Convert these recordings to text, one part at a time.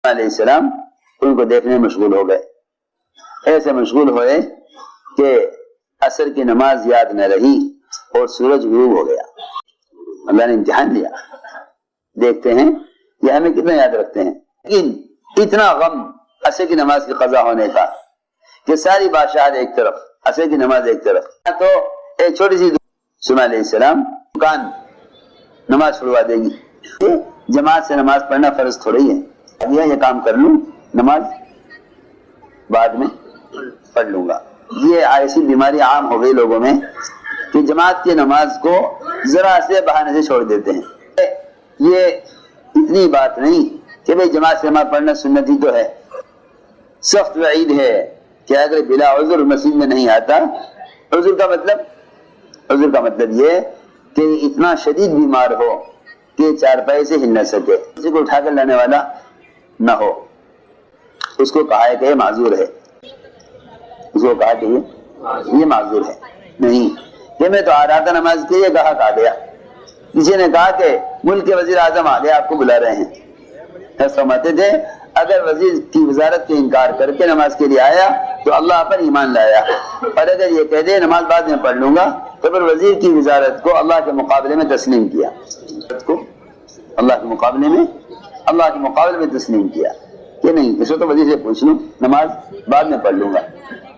علیہ السلام ان کو دیکھنے میں مشغول ہو گئے، ایسے مشغول ہوئے کہ عصر کی نماز یاد نہ رہی اور سورج غروب ہو گیا۔ اللہ نے امتحان لیا، دیکھتے ہیں یہ ہمیں کتنا یاد رکھتے ہیں، لیکن اتنا غم عصر کی نماز کی قضا ہونے کا کہ ساری بادشاہت ایک طرف، عصر کی نماز ایک طرف، تو ایک چھوٹی سی سلیمان علیہ السلام دکان نماز چھڑوا دے گی، جماعت سے نماز پڑھنا فرض تھوڑی ہے، یہ کام کر لوں، نماز بعد میں پڑھ لوں گا۔ یہ ایسی بیماری عام ہو گئی لوگوں میں کہ جماعت کی نماز کو ذرا سے بہانے سے چھوڑ دیتے ہیں۔ یہ اتنی بات نہیں کہ بھئی جماعت سے نماز پڑھنا سنت ہی تو ہے، سخت وعید ہے کہ اگر بلا عذر مسجد میں نہیں آتا، عذر کا مطلب یہ کہ اتنا شدید بیمار ہو کہ چارپائی سے ہل نہ سکے، کسی کو اٹھا کر لانے والا نہ ہو، اس کو کہا ہے کہ یہ معذور ہے، اس کو کہا کہ یہ معذور ہے، نہیں کہ میں تو آ رہا تھا نماز کے لیے، گاہک آ گیا، کسی نے کہا کہ ملک کے وزیر اعظم آ گیا آپ کو بلا رہے ہیں، فرماتے تھے اگر وزیر کی وزارت کے انکار کر کے نماز کے لیے آیا تو اللہ پر ایمان لایا، اور اگر یہ کہہ دے نماز بعد میں پڑھ لوں گا تو پھر وزیر کی وزارت کو اللہ کے مقابلے میں تسلیم کیا، اللہ کے مقابلے میں تسلیم کیا کہ نہیں، اس کو تو وزیر سے پوچھ لوں، نماز بعد میں پڑھ لوں گا۔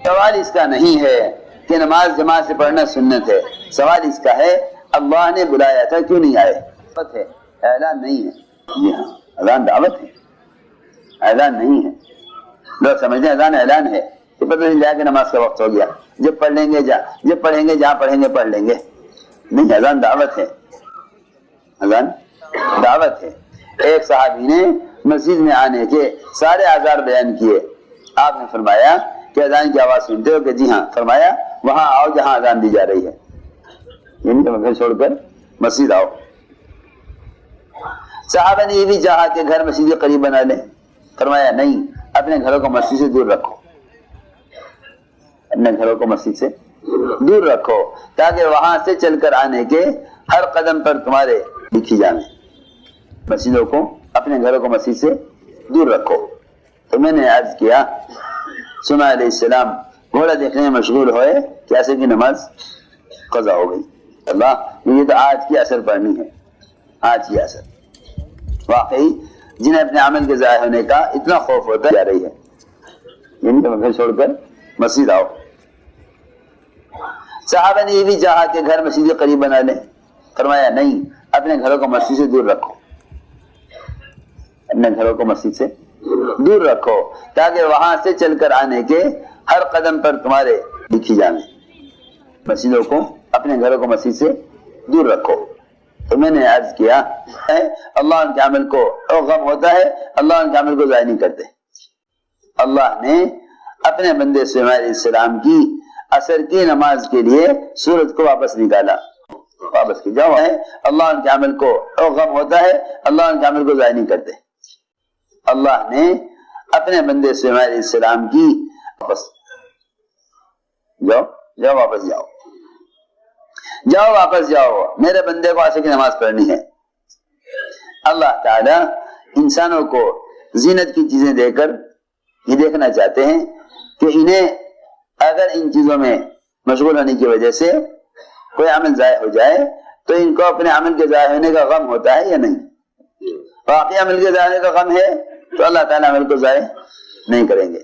سوال اس کا نہیں ہے کہ نماز جماعت سے پڑھنا سنت ہے، سوال اس کا ہے اللہ نے بلایا تھا کیوں نہیں آئے؟ دعوت ہے، اعلان نہیں ہے۔ جی ہاں، اذان دعوت ہے، اعلان نہیں ہے۔ لوگ سمجھتے ہیں اذان اعلان ہے کہ پتہ نہیں جا کے نماز کا وقت ہو گیا، جب پڑھیں گے جہاں پڑھیں گے پڑھ لیں گے، نہیں، اذان دعوت ہے، اذان دعوت ہے۔ ایک صحابی نے مسجد میں آنے کے سارے آزار بیان کیے، آپ نے فرمایا کہ اذان کی آواز سنتے ہو کہ جی ہاں، فرمایا وہاں آؤ جہاں اذان دی جا رہی ہے، یعنی کہ گھر چھوڑ کر مسجد آؤ۔ صحابہ نے یہ بھی چاہا کہ گھر مسجد کے قریب بنا لیں، فرمایا نہیں، اپنے گھروں کو مسجد سے دور رکھو، اپنے گھروں کو مسجد سے دور رکھو تاکہ وہاں سے چل کر آنے کے ہر قدم پر تمہارے لکھی جائیں، مسجدوں کو، اپنے گھروں کو مسجد سے دور رکھو۔ تو میں نے عرض کیا سلیمان علیہ السلام گھوڑا دیکھنے میں مشغول ہوئے کہ عصر کی نماز قضا ہو گئی، اللہ مجھے تو آج کی عصر پڑھنی ہے، آج کی عصر۔ واقعی جنہیں اپنے عمل کے ضائع ہونے کا اتنا خوف ہوتا جا رہی ہے، یعنی کہ گھر چھوڑ کر مسجد آؤ۔ صحابہ نے یہ بھی چاہا کہ گھر مسجد کے قریب بنا لیں، فرمایا نہیں، اپنے گھروں کو مسجد سے دور رکھو، اپنے گھروں کو مسجد سے دور رکھو تاکہ وہاں سے چل کر آنے کے ہر قدم پر تمہارے لکھی جائیں، مسجدوں کو، اپنے گھروں کو مسجد سے دور رکھو۔ تو میں نے عرض کیا اللہ ان کے عمل کو غم ہوتا ہے، اللہ ان کے عمل کو ضائع نہیں کرتے۔ اللہ نے اپنے بندے سلیمان علیہ السلام کی عصر کی نماز کے لیے سورج کو واپس نکالا، واپس کی جاؤ ہے، اللہ ان کے عمل کو غم ہوتا ہے، اللہ ان کے عمل کو ضائع نہیں کرتے۔ اللہ نے اپنے بندے سلیمان علیہ السلام کی واپس جاؤ واپس جاؤ، میرے بندے کو عصر کی نماز پڑھنی ہے۔ اللہ تعالی انسانوں کو زینت کی چیزیں دے کر یہ دیکھنا چاہتے ہیں کہ انہیں اگر ان چیزوں میں مشغول ہونے کی وجہ سے کوئی عمل ضائع ہو جائے تو ان کو اپنے عمل کے ضائع ہونے کا غم ہوتا ہے یا نہیں؟ واقعی عمل کے ضائع ہونے کا غم ہے تو اللہ تعالیٰ عمل کو ضائع نہیں کریں گے۔